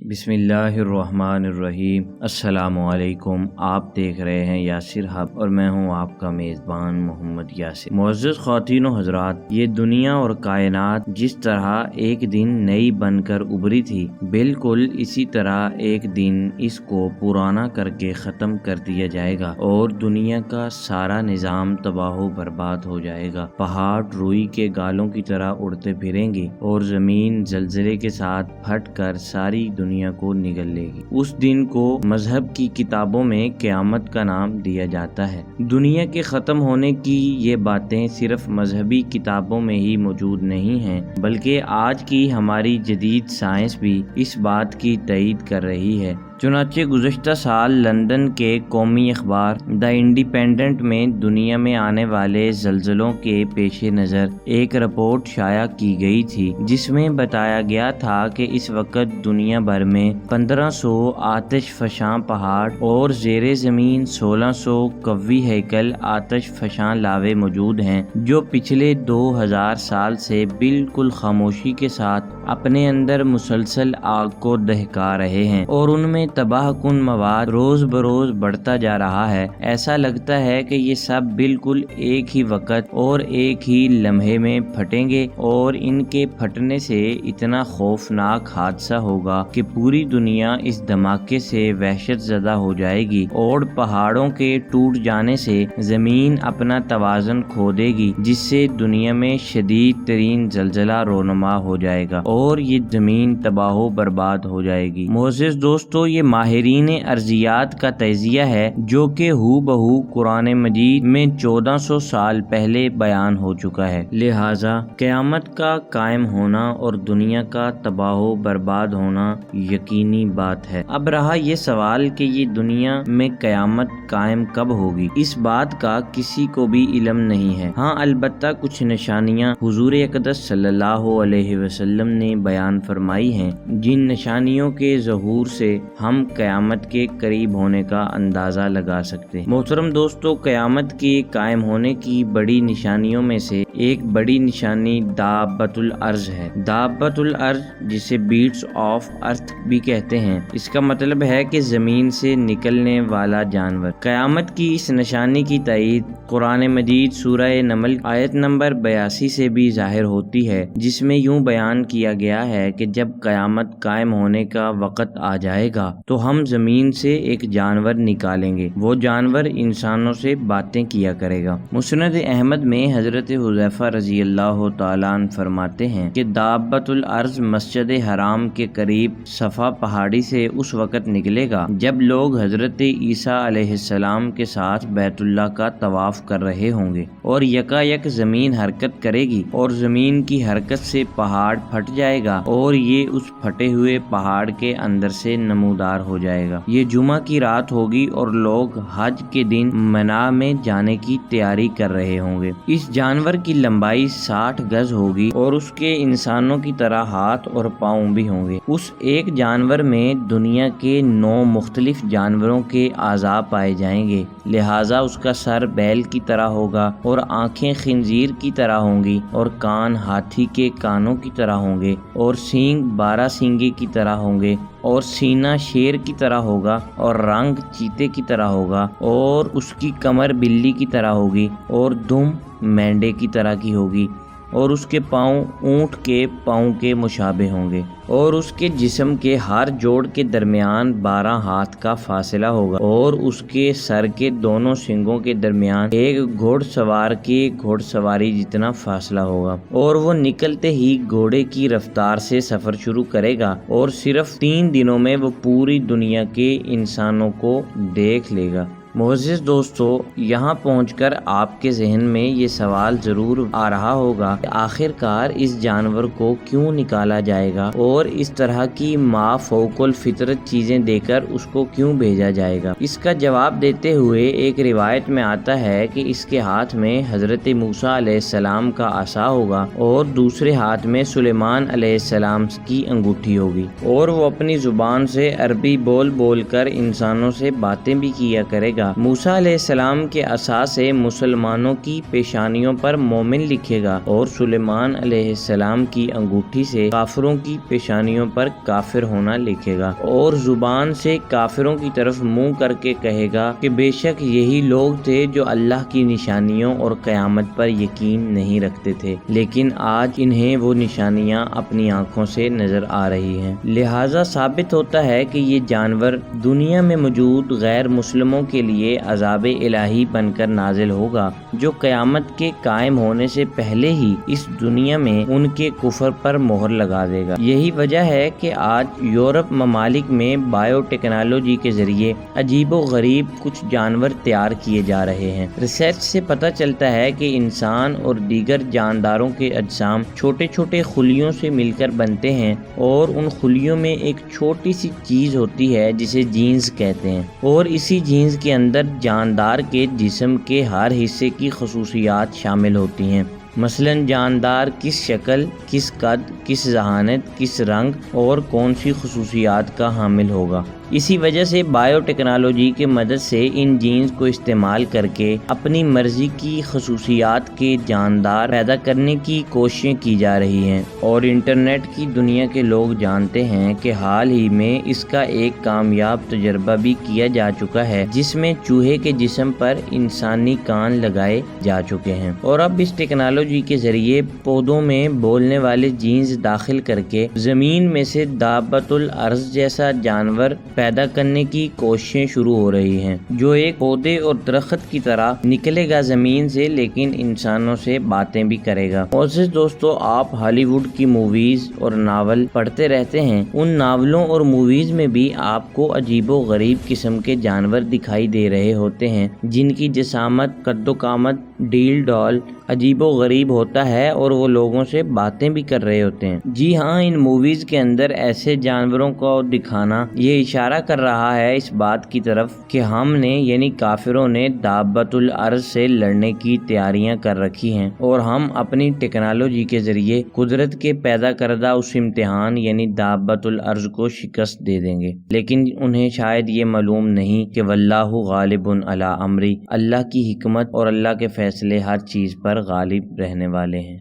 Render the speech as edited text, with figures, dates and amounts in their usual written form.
بسم اللہ الرحمن الرحیم۔ السلام علیکم، آپ دیکھ رہے ہیں یاسر ہب اور میں ہوں آپ کا میزبان محمد یاسر۔ معزز خواتین و حضرات، یہ دنیا اور کائنات جس طرح ایک دن نئی بن کر ابھری تھی، بالکل اسی طرح ایک دن اس کو پرانا کر کے ختم کر دیا جائے گا اور دنیا کا سارا نظام تباہ و برباد ہو جائے گا۔ پہاڑ روئی کے گالوں کی طرح اڑتے پھریں گے اور زمین زلزلے کے ساتھ پھٹ کر ساری دنیا کو نگل لے گی۔ اس دن کو مذہب کی کتابوں میں قیامت کا نام دیا جاتا ہے۔ دنیا کے ختم ہونے کی یہ باتیں صرف مذہبی کتابوں میں ہی موجود نہیں ہیں، بلکہ آج کی ہماری جدید سائنس بھی اس بات کی تائید کر رہی ہے۔ چنانچہ گزشتہ سال لندن کے قومی اخبار دی انڈیپینڈنٹ میں دنیا میں آنے والے زلزلوں کے پیش نظر ایک رپورٹ شائع کی گئی تھی، جس میں بتایا گیا تھا کہ اس وقت دنیا بھر میں 1500 آتش فشاں پہاڑ اور زیر زمین 1600 قوی ہیکل آتش فشاں لاوے موجود ہیں، جو پچھلے 2000 سال سے بالکل خاموشی کے ساتھ اپنے اندر مسلسل آگ کو دہکا رہے ہیں، اور ان میں تباہ کن مواد روز بروز بڑھتا جا رہا ہے۔ ایسا لگتا ہے کہ یہ سب بالکل ایک ہی وقت اور ایک ہی لمحے میں پھٹیں گے، اور ان کے پھٹنے سے اتنا خوفناک حادثہ ہوگا کہ پوری دنیا اس دھماکے سے وحشت زدہ ہو جائے گی، اور پہاڑوں کے ٹوٹ جانے سے زمین اپنا توازن کھو دے گی، جس سے دنیا میں شدید ترین زلزلہ رونما ہو جائے گا اور یہ زمین تباہ و برباد ہو جائے گی۔ معزز دوستو، یہ ماہرین ارضیات کا تجزیہ ہے جو کہ ہو بہو قرآن مجید میں 1400 سال پہلے بیان ہو چکا ہے۔ لہٰذا قیامت کا قائم ہونا اور دنیا کا تباہ و برباد ہونا یقینی بات ہے۔ اب رہا یہ سوال کہ یہ دنیا میں قیامت قائم کب ہوگی، اس بات کا کسی کو بھی علم نہیں ہے۔ ہاں، البتہ کچھ نشانیاں حضور اقدس صلی اللہ علیہ وسلم نے بیان فرمائی ہیں، جن نشانیوں کے ظہور سے ہم قیامت کے قریب ہونے کا اندازہ لگا سکتے ہیں۔ محترم دوستو، قیامت کے قائم ہونے کی بڑی نشانیوں میں سے ایک بڑی نشانی دابۃ الارض ہے۔ دابۃ الارض، جسے بیٹس آف ارتھ بھی کہتے ہیں، اس کا مطلب ہے کہ زمین سے نکلنے والا جانور۔ قیامت کی اس نشانی کی تائید قرآن مجید سورہ نمل آیت نمبر 82 سے بھی ظاہر ہوتی ہے، جس میں یوں بیان کیا گیا ہے کہ جب قیامت قائم ہونے کا وقت آ جائے گا تو ہم زمین سے ایک جانور نکالیں گے، وہ جانور انسانوں سے باتیں کیا کرے گا۔ مسند احمد میں حضرت حذیفہ رضی اللہ تعالیٰ عنہ فرماتے ہیں کہ دابۃ الارض مسجد حرام کے قریب صفا پہاڑی سے اس وقت نکلے گا جب لوگ حضرت عیسیٰ علیہ السلام کے ساتھ بیت اللہ کا طواف کر رہے ہوں گے، اور یکایک زمین حرکت کرے گی اور زمین کی حرکت سے پہاڑ پھٹ جائے گا، اور یہ اس پھٹے ہوئے پہاڑ کے اندر سے نمودار ہو جائے گا۔ یہ جمعہ کی رات ہوگی اور لوگ حج کے دن منا میں جانے کی تیاری کر رہے ہوں گے۔ اس جانور کی لمبائی 60 گز ہوگی اور اس کے انسانوں کی طرح ہاتھ اور پاؤں بھی ہوں گے۔ اس ایک جانور میں دنیا کے 9 مختلف جانوروں کے اعضاء پائے جائیں گے، لہٰذا اس کا سر بیل کی طرح ہوگا اور آنکھیں خنزیر کی طرح ہوں گی، اور کان ہاتھی کے کانوں کی طرح ہوں گے، اور سینگ 12 سینگے کی طرح ہوں گے، اور سینہ شیر کی طرح ہوگا، اور رنگ چیتے کی طرح ہوگا، اور اس کی کمر بلی کی طرح ہوگی، اور دم مینڈے کی طرح کی ہوگی، اور اس کے پاؤں اونٹ کے پاؤں کے مشابہ ہوں گے، اور اس کے جسم کے ہر جوڑ کے درمیان 12 ہاتھ کا فاصلہ ہوگا، اور اس کے سر کے دونوں سنگوں کے درمیان ایک گھوڑ سوار کے گھوڑ سواری جتنا فاصلہ ہوگا، اور وہ نکلتے ہی گھوڑے کی رفتار سے سفر شروع کرے گا، اور صرف 3 دنوں میں وہ پوری دنیا کے انسانوں کو دیکھ لے گا۔ معزز دوستو، یہاں پہنچ کر آپ کے ذہن میں یہ سوال ضرور آ رہا ہوگا کہ آخر کار اس جانور کو کیوں نکالا جائے گا اور اس طرح کی ما فوق الفطرت چیزیں دے کر اس کو کیوں بھیجا جائے گا۔ اس کا جواب دیتے ہوئے ایک روایت میں آتا ہے کہ اس کے ہاتھ میں حضرت موسیٰ علیہ السلام کا عصا ہوگا اور دوسرے ہاتھ میں سلیمان علیہ السلام کی انگوٹھی ہوگی، اور وہ اپنی زبان سے عربی بول بول کر انسانوں سے باتیں بھی کیا کرے گا گا۔ موسیٰ علیہ السلام کے عصا سے مسلمانوں کی پیشانیوں پر مومن لکھے گا اور سلیمان علیہ السلام کی انگوٹھی سے کافروں کی پیشانیوں پر کافر ہونا لکھے گا، اور زبان سے کافروں کی طرف منہ کر کے کہے گا کہ بے شک یہی لوگ تھے جو اللہ کی نشانیوں اور قیامت پر یقین نہیں رکھتے تھے، لیکن آج انہیں وہ نشانیاں اپنی آنکھوں سے نظر آ رہی ہیں۔ لہٰذا ثابت ہوتا ہے کہ یہ جانور دنیا میں موجود غیر مسلموں کے لیے عذاب الہی بن کر نازل ہوگا، جو قیامت کے قائم ہونے سے پہلے ہی اس دنیا میں ان کے کفر پر مہر لگا دے گا۔ یہی وجہ ہے کہ آج یورپ ممالک میں بایو ٹیکنالوجی کے ذریعے عجیب و غریب کچھ جانور تیار کیے جا رہے ہیں۔ ریسرچ سے پتہ چلتا ہے کہ انسان اور دیگر جانداروں کے اجسام چھوٹے چھوٹے خلیوں سے مل کر بنتے ہیں، اور ان خلیوں میں ایک چھوٹی سی چیز ہوتی ہے جسے جینز کہتے ہیں، اور اسی جینز کے اندر جاندار کے جسم کے ہر حصے کی خصوصیات شامل ہوتی ہیں، مثلا جاندار کس شکل، کس قد، کس ذہانت، کس رنگ اور کون سی خصوصیات کا حامل ہوگا۔ اسی وجہ سے بایو ٹیکنالوجی کی مدد سے ان جینز کو استعمال کر کے اپنی مرضی کی خصوصیات کے جاندار پیدا کرنے کی کوششیں کی جا رہی ہیں، اور انٹرنیٹ کی دنیا کے لوگ جانتے ہیں کہ حال ہی میں اس کا ایک کامیاب تجربہ بھی کیا جا چکا ہے، جس میں چوہے کے جسم پر انسانی کان لگائے جا چکے ہیں، اور اب اس ٹیکنالوجی کے ذریعے پودوں میں بولنے والے جینز داخل کر کے زمین میں سے دابۃ الارض جیسا جانور پیدا کرنے کی کوششیں شروع ہو رہی ہیں، جو ایک پودے اور درخت کی طرح نکلے گا زمین سے، لیکن انسانوں سے باتیں بھی کرے گا۔ معزز دوستو، آپ ہالی ووڈ کی موویز اور ناول پڑھتے رہتے ہیں، ان ناولوں اور موویز میں بھی آپ کو عجیب و غریب قسم کے جانور دکھائی دے رہے ہوتے ہیں، جن کی جسامت، قد و قامت ڈیل ڈال عجیب و غریب ہوتا ہے، اور وہ لوگوں سے باتیں بھی کر رہے ہوتے ہیں۔ جی ہاں، ان موویز کے اندر ایسے جانوروں کو دکھانا یہ اشارہ کر رہا ہے اس بات کی طرف کہ ہم نے یعنی کافروں نے دابۃ الارض سے لڑنے کی تیاریاں کر رکھی ہیں، اور ہم اپنی ٹیکنالوجی کے ذریعے قدرت کے پیدا کردہ اس امتحان یعنی دابۃ الارض کو شکست دے دیں گے، لیکن انہیں شاید یہ معلوم نہیں کہ واللہ غالب علی امری، اللہ کی حکمت اور اللہ کے فیصلے ہر چیز پر غالب رہنے والے ہیں۔